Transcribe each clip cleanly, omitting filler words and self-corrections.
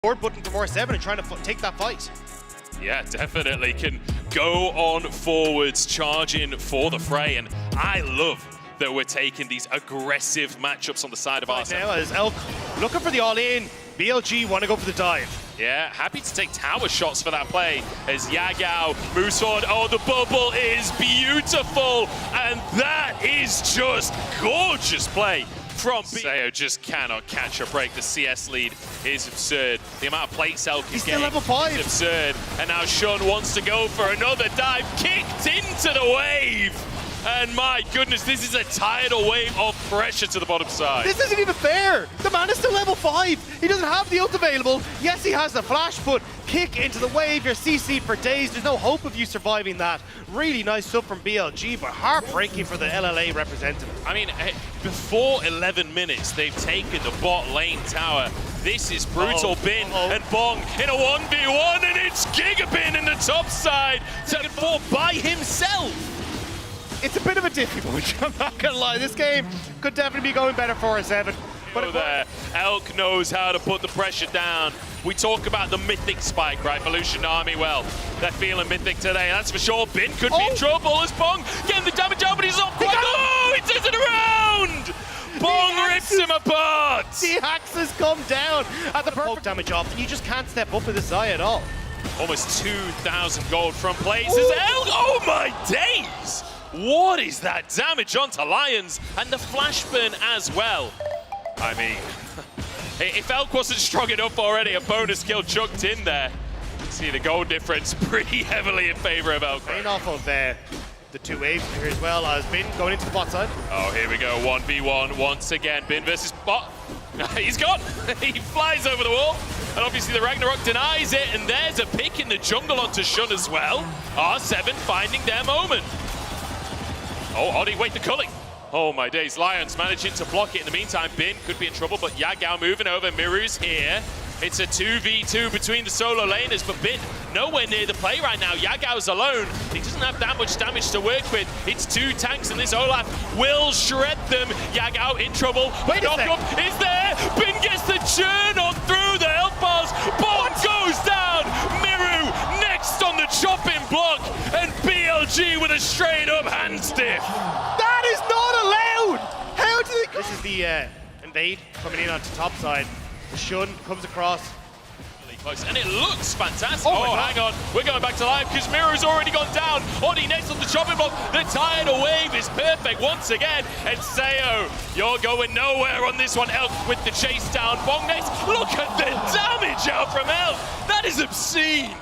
forward button for MSI and trying to take that fight. Yeah, definitely can go on forwards, charging for the fray, and I love that we're taking these aggressive matchups on the side of ours. Now as Elk looking for the all-in, BLG want to go for the dive. Yeah, happy to take tower shots for that play as Yagao moves forward. Oh, the bubble is beautiful, and that is just gorgeous play from Sayo. Just cannot catch a break. The CS lead is absurd. The amount of plates Elk is getting level 5. is absurd. And now Shun wants to go for another dive, kicked into the wave. And my goodness, this is a tidal wave of pressure to the bottom side. This isn't even fair. The man is still level 5. He doesn't have the ult available. Yes, he has the flash, but kick into the wave. You're CC'd for days. There's no hope of you surviving that. Really nice stuff from BLG, but heartbreaking for the LLA representative. I mean, before 11 minutes, they've taken the bot lane tower. This is brutal. Bin and Bong in a 1v1, and it's Gigabin in the top side, taken for by himself. It's a bit of a diffy bunch, I'm not gonna lie. This game could definitely be going better for MSI. But there, Elk knows how to put the pressure down. We talk about the mythic spike, right? Evolution Army, well, they're feeling mythic today, that's for sure. Bin could be in trouble as Bong getting the damage out, but he's not quite. Oh, he turns it around! Bong rips him apart! The axe has come down at the perfect damage off, and you just can't step up with this eye at all. Almost 2,000 gold from plays as Elk. Oh my days! What is that damage onto Lions, and the flash burn as well? I mean, if Elk wasn't strong enough already, a bonus kill chucked in there. See the goal difference pretty heavily in favor of Elk. Playing off of the two waves here as well as Bin going into the bot side. Oh, here we go, 1v1 once again. Bin versus bot. He's gone. He flies over the wall. And obviously the Ragnarok denies it, and there's a pick in the jungle onto Shun as well. R7 finding their moment. Oh, Oddie, wait, the culling. Oh my days, Lions managing to block it in the meantime. Bin could be in trouble, but Yagao moving over. Miru's here. It's a 2v2 between the solo laners, but Bin nowhere near the play right now. Yagao's alone. He doesn't have that much damage to work with. It's two tanks, and this Olaf will shred them. Yagao in trouble. Wait a sec. Knockup is there. Bin gets the churn on through the health bars. Bomb goes down. Miru next on the chopping block, and BLG with a straight up hand stiff. That is not allowed! How do they... This is the invade coming in onto top side. The Shun comes across. Really close, and it looks fantastic. Oh hang on. We're going back to live because Miru's already gone down. Oddie next on the chopping block. The tidal wave is perfect once again. And Sayo, you're going nowhere on this one. Elk with the chase down. Bong next. Look at the damage out from Elk. That is obscene.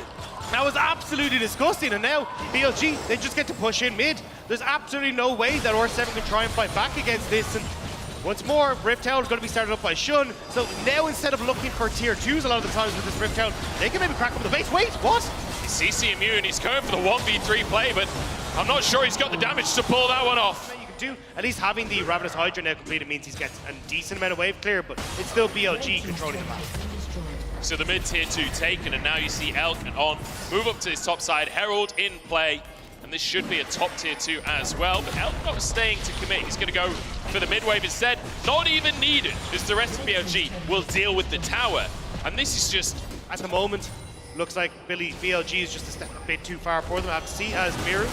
That was absolutely disgusting, and now BLG, they just get to push in mid. There's absolutely no way that R7 can try and fight back against this, and once more, Rift Tower is going to be started up by Shun, so now instead of looking for tier 2s a lot of the times with this Rift Tower, they can maybe crack up the base. Wait, what? CC immune, he's going for the 1v3 play, but I'm not sure he's got the damage to pull that one off. You can do, at least having the Ravenous Hydra now completed means he's getting a decent amount of wave clear, but it's still BLG controlling the map. So the mid tier 2 taken, and now you see Elk and On move up to his top side. Herald in play, and this should be a top tier 2 as well. But Elk not staying to commit. He's going to go for the mid wave instead. Not even needed, as the rest of BLG will deal with the tower. And this is just... At the moment, looks like BLG is just a step a bit too far for them. I have to see as Miru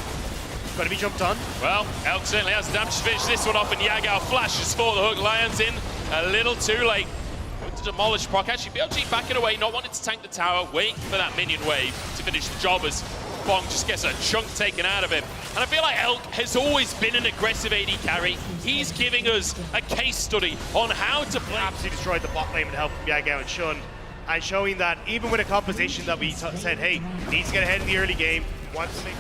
going to be jumped on. Well, Elk certainly has the damage to finish this one off, and Yagao flashes for the hook. Lions in a little too late. To demolish proc. Actually, BLG backing away, not wanting to tank the tower, waiting for that minion wave to finish the job as Bong just gets a chunk taken out of him. And I feel like Elk has always been an aggressive AD carry. He's giving us a case study on how to play. Absolutely destroyed the bot lane with the help from Yagao and Shun, and showing that even with a composition that we said, hey, needs to get ahead in the early game, wants to make...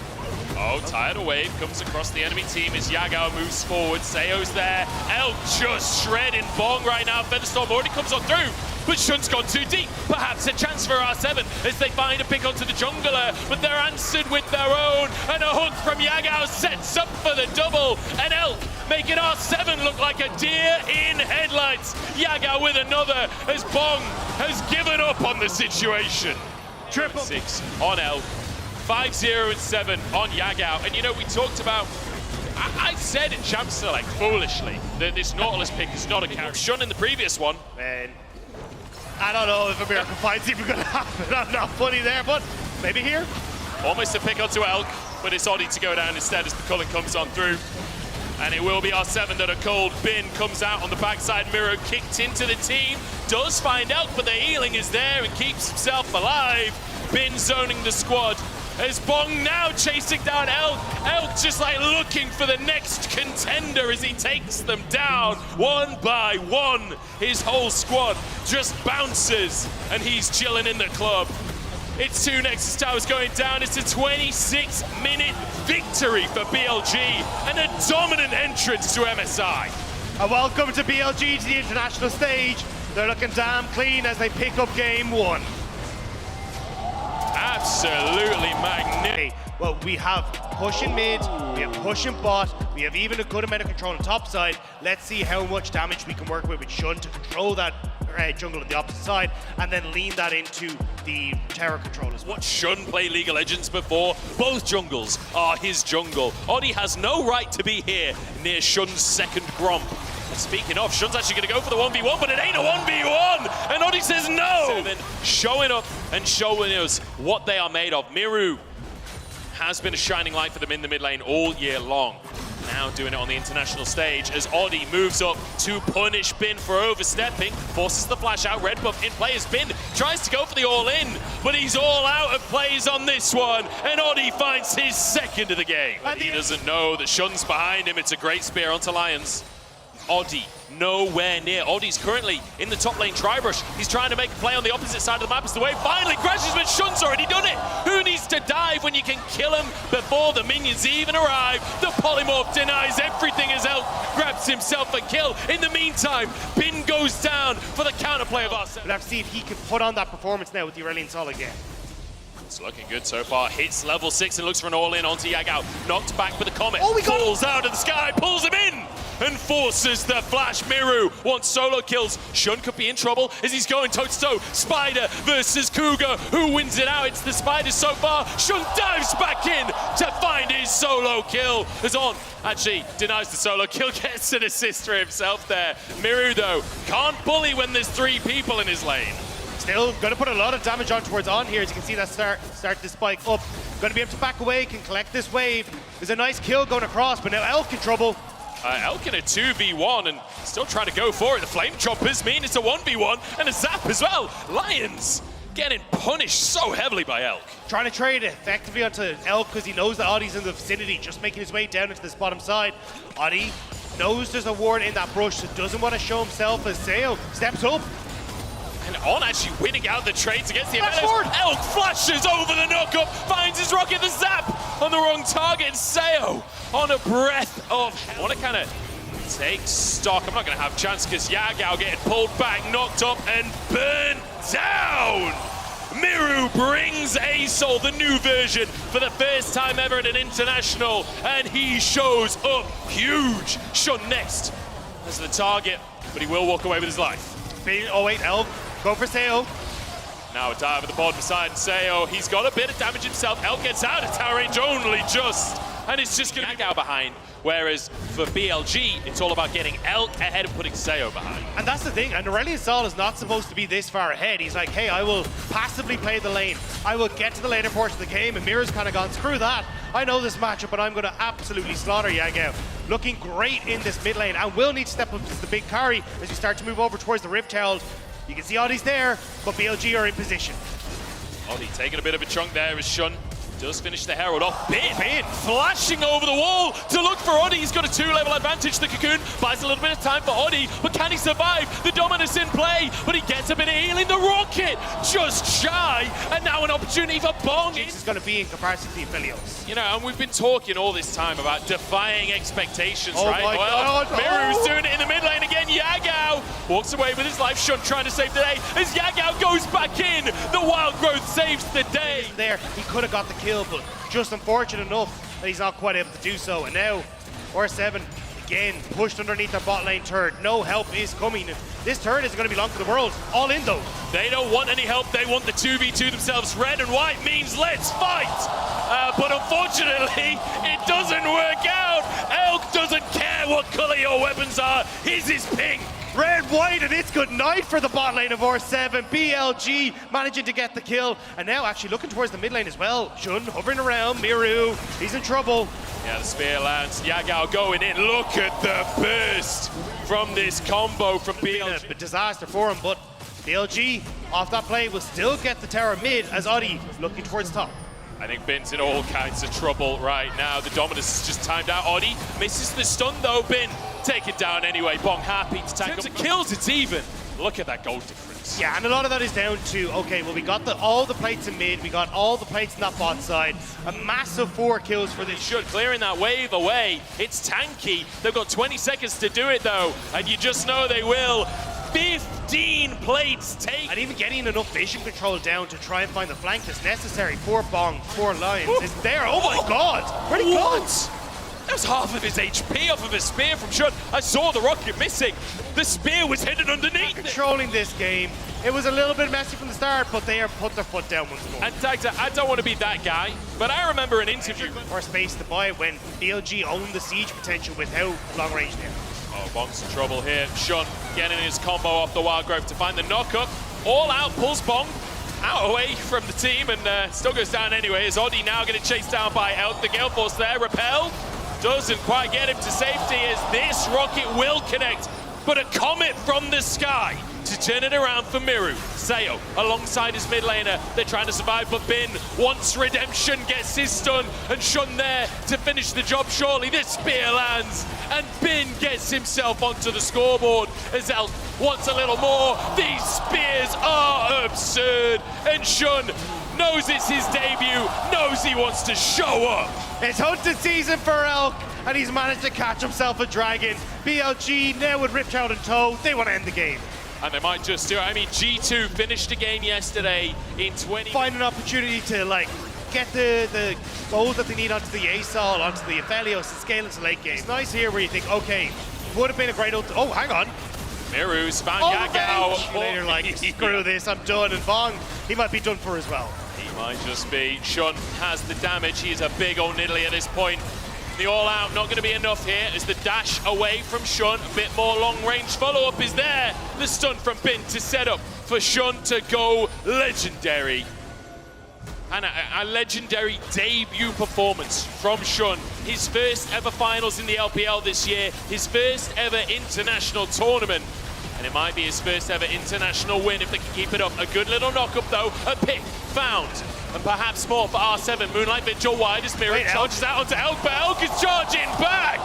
Oh, tidal wave comes across the enemy team as Yagao moves forward. Sayo's there. Elk just shredding Bong right now. Featherstorm already comes on through, but Shun's gone too deep. Perhaps a chance for R7 as they find a pick onto the jungler, but they're answered with their own. And a hook from Yagao sets up for the double. And Elk making R7 look like a deer in headlights. Yagao with another as Bong has given up on the situation. Triple 6 on Elk. 5-0 and 7 on Yagao. And you know, we talked about, I said in Champ Select, foolishly, that this Nautilus pick is not a character. Shun in the previous one. Man, I don't know if a miracle fight's even going to happen. I'm not funny there, but maybe here. Almost a pick onto Elk, but it's Oddie to go down instead as the culling comes on through. And it will be R7 that are cold. Bin comes out on the backside, Miro kicked into the team. Does find Elk, but the healing is there and keeps himself alive. Bin zoning the squad. As Bong now chasing down Elk. Elk just like looking for the next contender as he takes them down one by one. His whole squad just bounces and he's chilling in the club. It's 2 Nexus Towers going down. It's a 26-minute victory for BLG and a dominant entrance to MSI. And welcome to BLG to the international stage. They're looking damn clean as they pick up game 1. Absolutely magnificent. Well, we have pushing mid, we have pushing bot, we have even a good amount of control on top side. Let's see how much damage we can work with Shun to control that jungle on the opposite side and then lean that into the tower control as well. What Shun play League of Legends before? Both jungles are his jungle. Oddie has no right to be here near Shun's second Gromp. And speaking of, Shun's actually going to go for the 1v1, but it ain't a 1v1! And Oddie says no! So showing up and showing us what they are made of. Miru has been a shining light for them in the mid lane all year long. Now doing it on the international stage as Oddie moves up to punish Bin for overstepping, forces the flash out, red buff in play as Bin tries to go for the all-in, but he's all out of plays on this one, and Oddie finds his second of the game. But he doesn't know that Shun's behind him. It's a great spear onto Lions. Oddie nowhere near. Oddie's currently in the top lane tri-brush. He's trying to make a play on the opposite side of the map as the wave finally crashes, but Shun's already done it. Who needs to dive when you can kill him before the minions even arrive? The polymorph denies everything as Elk grabs himself a kill. In the meantime, Bin goes down for the counterplay of R7. We'll have to see if he can put on that performance now with the Aurelion Sol again. It's looking good so far. Hits level 6 and looks for an all-in onto Yagao. Knocked back with the Comet. Oh, we got falls out of the sky, pulls him in, and forces the flash. Miru wants solo kills. Shun could be in trouble as he's going toe-to-toe. Spider versus Cougar. Who wins it out? It's the Spiders so far. Shun dives back in to find his solo kill. As On actually denies the solo kill, gets an assist for himself there. Miru, though, can't bully when there's 3 people in his lane. Still going to put a lot of damage on towards On here. As you can see that start this spike up. Going to be able to back away, can collect this wave. There's a nice kill going across, but now Elk in trouble. Elk in a 2v1 and still trying to go for it. The Flame Choppers mean it's a 1v1 and a zap as well. Lions getting punished so heavily by Elk. Trying to trade effectively onto Elk because he knows that Oddie's in the vicinity, just making his way down into this bottom side. Oddie knows there's a ward in that brush, so doesn't want to show himself as Sayo steps up. And On actually winning out the trades against the Amelos. Elk flashes over the knockup, finds his rocket, the zap on the wrong target. Sayo on a breath of hell. I want to kind of take stock. I'm not going to have a chance because Yagao getting pulled back, knocked up and burned down. Miru brings A-Soul, the new version, for the first time ever at an international, and he shows up huge. Shun next as the target, but he will walk away with his life. Oh wait, Elk, go for Sayo. Now a dive at the bottom side, Sayo, he's got a bit of damage himself. Elk gets out of tower range only just, and it's just going to go behind. Whereas for BLG, it's all about getting Elk ahead and putting Sayo behind. And that's the thing, and Aurelion Sol is not supposed to be this far ahead. He's like, hey, I will passively play the lane. I will get to the later portion of the game, and Mira's kind of gone, screw that. I know this matchup, but I'm going to absolutely slaughter Yagao. Looking great in this mid lane, and will need to step up to the big carry as we start to move over towards the Rift Herald. You can see Oddie's there, but BLG are in position. Oddie taking a bit of a chunk there as Shun does finish the Herald off. Bin flashing over the wall to look for Oddie. He's got a 2-level advantage. The Cocoon buys a little bit of time for Oddie, but can he survive? The Dominus in play, but he gets a bit of healing. The Rocket just shy, and now an opportunity for Bong. This is going to be in comparison to the Aphelios. You know, and we've been talking all this time about defying expectations, right? My God. Miru's doing it in the mid lane again. Yagao walks away with his life. Shun trying to save the day as Yagao goes back in. The Wild Growth saves the day. There, he could have got the kill, but just unfortunate enough that he's not quite able to do so. And now, R7 again pushed underneath their bot lane turret. No help is coming. This turret is going to belong to the world. All in though. They don't want any help. They want the 2v2 themselves. Red and white means let's fight. But unfortunately, it doesn't work out. Elk doesn't care what color your weapons are. His is pink. red, white, and it's good night for the bot lane of R7. BLG managing to get the kill, and now actually looking towards the mid lane as well. Shun hovering around, Miru, he's in trouble. Yeah, the spear lands. Yagao going in. Look at the burst from this combo from BLG. A disaster for him, but BLG off that play will still get the tower mid as Oddie looking towards top. I think Bin's in all kinds of trouble right now. The Dominus is just timed out. Oddie misses the stun though. Bin take it down anyway. Bong happy to tank up. Kills, it's even. Look at that goal difference. Yeah, and a lot of that is down to, okay, well, we got all the plates in mid, we got all the plates in that bot side. A massive 4 kills for this. Should clearing that wave away. It's tanky. They've got 20 seconds to do it though, and you just know they will. 15 plates take. And even getting enough vision control down to try and find the flank that's necessary for Bong, for Lions is there. Oh my god! Where'd he go? That was half of his HP off of a spear from Shun. I saw the rocket missing. The spear was hidden underneath. Controlling this game. It was a little bit messy from the start, but they have put their foot down once more. And Tagza, I don't want to be that guy, but I remember an interview. Or space to buy when BLG owned the siege potential without long range there. Oh, Bong's in trouble here. Shun getting his combo off the Wild Grove to find the knockup. All out, pulls Bong out away from the team and still goes down anyway. Is Oddie now getting chased down by Elk? The Gale Force there, repelled. Doesn't quite get him to safety as this rocket will connect. But a comet from the sky to turn it around for Miru. Sayo alongside his mid laner. They're trying to survive, but Bin wants redemption, gets his stun, and Shun there to finish the job surely. This spear lands, and Bin gets himself onto the scoreboard as Elk wants a little more. These spears are absurd, and Shun knows it's his debut, knows he wants to show up. It's hunting season for Elk, and he's managed to catch himself a dragon. BLG now with Ripchild in tow, they want to end the game. And they might just do it. I mean, G2 finished the game yesterday in 20. Find an opportunity to like get the goals that they need onto the Asol, onto the Aphelios, and scale into late game. It's nice here where you think, okay, would have been a great oh, hang on. Miru's found Yagao. Later, like, screw this, I'm done. And Bong, he might be done for as well. He might just be. Shun has the damage. He is a big old niddly at this point. The all-out not going to be enough here as the dash away from Shun. A bit more long-range follow-up is there. The stun from Bin to set up for Shun to go legendary. And a legendary debut performance from Shun. His first ever finals in the LPL this year. His first ever international tournament. And it might be his first ever international win if they can keep it up. A good little knock-up though. A pick found. And perhaps more for R7. Moonlight Vigil wide as Mirror charges out onto Elk, but Elk is charging back!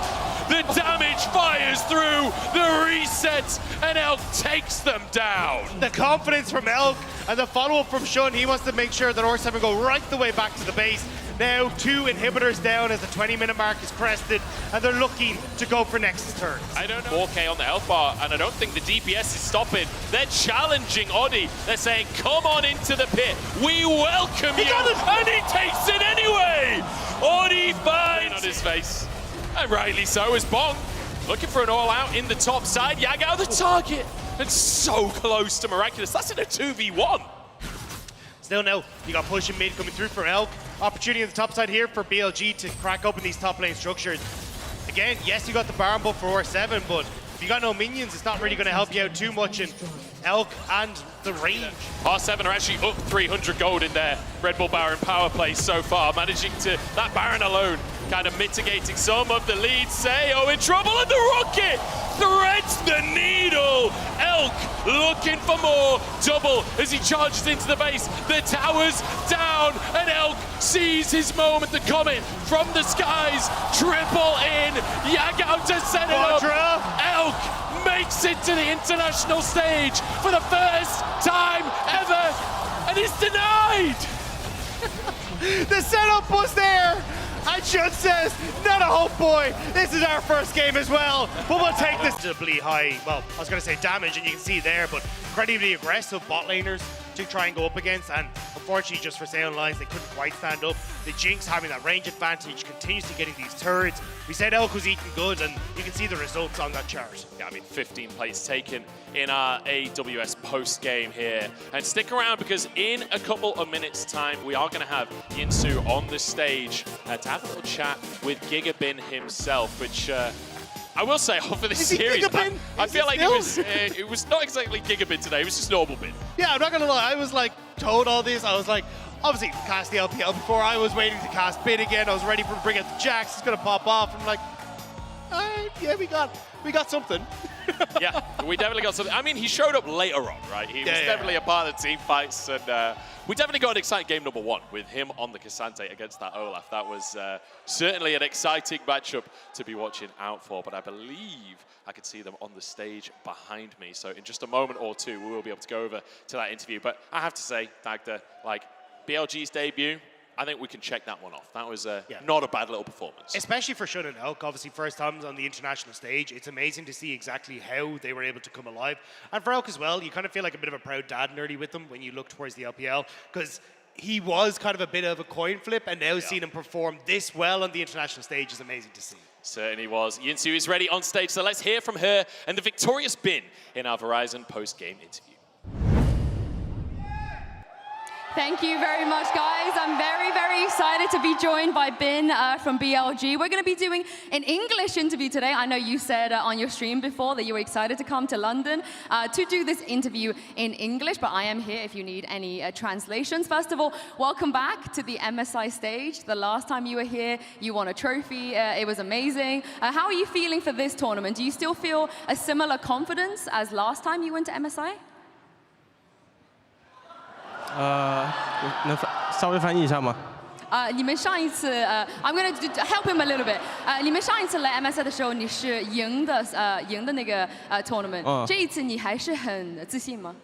The damage fires through the resets, and Elk takes them down. The confidence from Elk and the follow-up from Shun, he wants to make sure that R7 go right the way back to the base. Now 2 inhibitors down as the 20-minute mark is crested, and they're looking to go for Nexus turns. I don't know. 4K on the health bar, and I don't think the DPS is stopping. They're challenging Oddie. They're saying, come on into the pit. We welcome you. And he takes it anyway. Oddie finds on his face. And rightly so is Bong. Looking for an all-out in the top side. Yagao the target. And so close to Miraculous. That's in a 2v1. Still no, you got pushing mid coming through for Elk. Opportunity on the top side here for BLG to crack open these top lane structures. Again, yes, you got the Baron buff for R7, but if you got no minions, it's not really going to help you out too much in Elk and the range. R7 are actually up 300 gold in their Red Bull Baron power play so far, managing to, that Baron alone, kind of mitigating some of the leads. Sayo in trouble, and the rocket threads the needle. Elk looking for more. Double as he charges into the base. The tower's down, and Elk sees his moment. The comet from the skies. Triple in. Yagao to set it up. Elk makes it to the international stage for the first time ever, and is denied. The setup was there. And Shun says, not a hope, boy. This is our first game as well, but we'll take this. Incredibly high, well, I was going to say damage, and you can see there, but incredibly aggressive bot laners to try and go up against, and unfortunately just for Sayon Lines, they couldn't quite stand up. The Jinx having that range advantage, continuously getting these turrets. We said Elk was eating good, and you can see the results on that chart. Yeah, I mean, 15 plays taken in our AWS post-game here. And stick around, because in a couple of minutes' time, we are going to have Yinsu on the stage to have a little chat with Gigabin himself, which I will say, for this series, I feel like it was not exactly gigabit today. It was just normal bit. Yeah, I'm not gonna lie. I was like told all this. I was like, obviously cast the LPL before. I was waiting to cast bid again. I was ready for bring out the Jax. It's gonna pop off. I'm like, all right, yeah, we got something. Yeah, we definitely got something. I mean, he showed up later on, right? He was definitely a part of the team fights, and we definitely got an exciting game number 1 with him on the Cassante against that Olaf. That was certainly an exciting matchup to be watching out for, but I believe I could see them on the stage behind me. So in just a moment or two, we will be able to go over to that interview. But I have to say, Dagda, like BLG's debut, I think we can check that one off. That was not a bad little performance. Especially for Shun and Elk, obviously first times on the international stage. It's amazing to see exactly how they were able to come alive. And for Elk as well, you kind of feel like a bit of a proud dad nerdy with them when you look towards the LPL, because he was kind of a bit of a coin flip, and now seeing him perform this well on the international stage is amazing to see. Certainly was. Yinsu is ready on stage, so let's hear from her and the victorious Bin in our Verizon post-game interview. Thank you very much, guys. I'm very, very excited to be joined by Bin from BLG. We're going to be doing an English interview today. I know you said on your stream before that you were excited to come to London to do this interview in English, but I am here if you need any translations. First of all, welcome back to the MSI stage. The last time you were here, you won a trophy. It was amazing. How are you feeling for this tournament? Do you still feel a similar confidence as last time you went to MSI? 能稍微翻译一下吗？你们上一次I'm gonna help him a little bit. 你们上一次来 MSI 的时候，你是赢的那个tournament。这一次你还是很自信吗？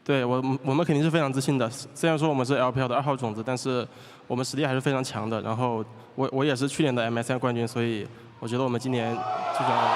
对我们肯定是非常自信的。虽然说我们是 LPL 的2号种子，但是我们实力还是非常强的。然后我也是去年的 MSI 冠军，所以我觉得我们今年最重要的。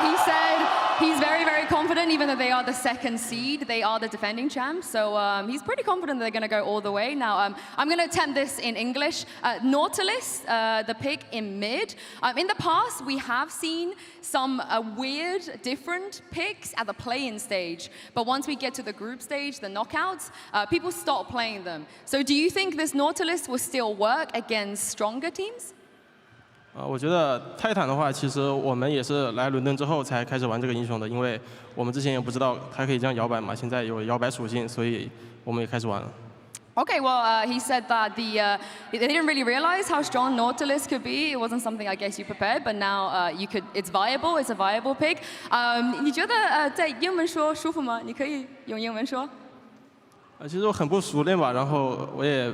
He said he's very, very confident, even though they are the 2nd seed. They are the defending champs. So he's pretty confident they're going to go all the way. Now, I'm going to attempt this in English. Nautilus, the pick in mid. In the past, we have seen some weird, different picks at the play-in stage. But once we get to the group stage, the knockouts, people stop playing them. So do you think this Nautilus will still work against stronger teams? 我觉得泰坦的话，其实我们也是来伦敦之后才开始玩这个英雄的，因为我们之前也不知道它可以这样摇摆嘛，现在有摇摆属性，所以我们也开始玩了。Okay, well, he said that they didn't really realize how strong Nautilus could be. It wasn't something I guess you prepared, but now it's viable. It's a viable pick. 你觉得在英文说舒服吗？你可以用英文说。其实我很不熟练吧，然后我也。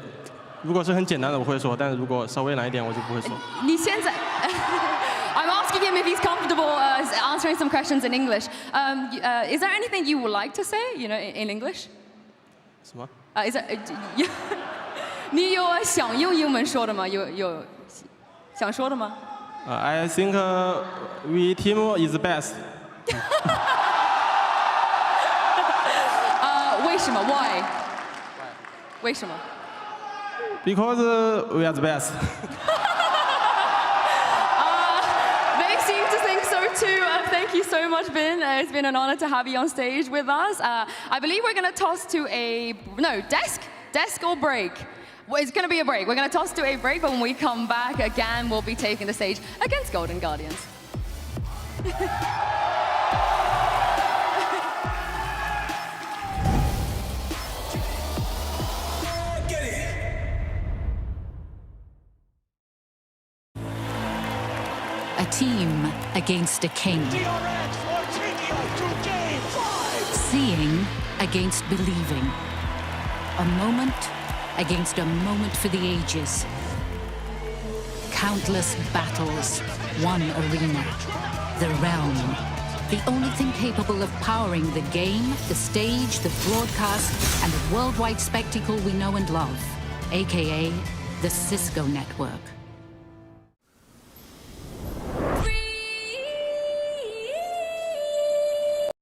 如果是很简单的我会说，但是如果稍微难一点我就不会说。你现在 I'm asking him if he's comfortable answering some questions in English. Is there anything you would like to say, you know, in English? 什么？Is there 你有想用英文说的吗？有想说的吗？I think we team is the best. 为什么 ？Why？ 为什么？ Because we are the best. They seem to think so too. Thank you so much, Bin. It's been an honor to have you on stage with us. I believe we're going to toss to desk or break. Well, it's going to be a break. We're going to toss to a break, but when we come back again, we'll be taking the stage against Golden Guardians. A team against a king. Seeing against believing. A moment against a moment for the ages. Countless battles, one arena. The realm. The only thing capable of powering the game, the stage, the broadcast, and the worldwide spectacle we know and love. AKA the Cisco Network.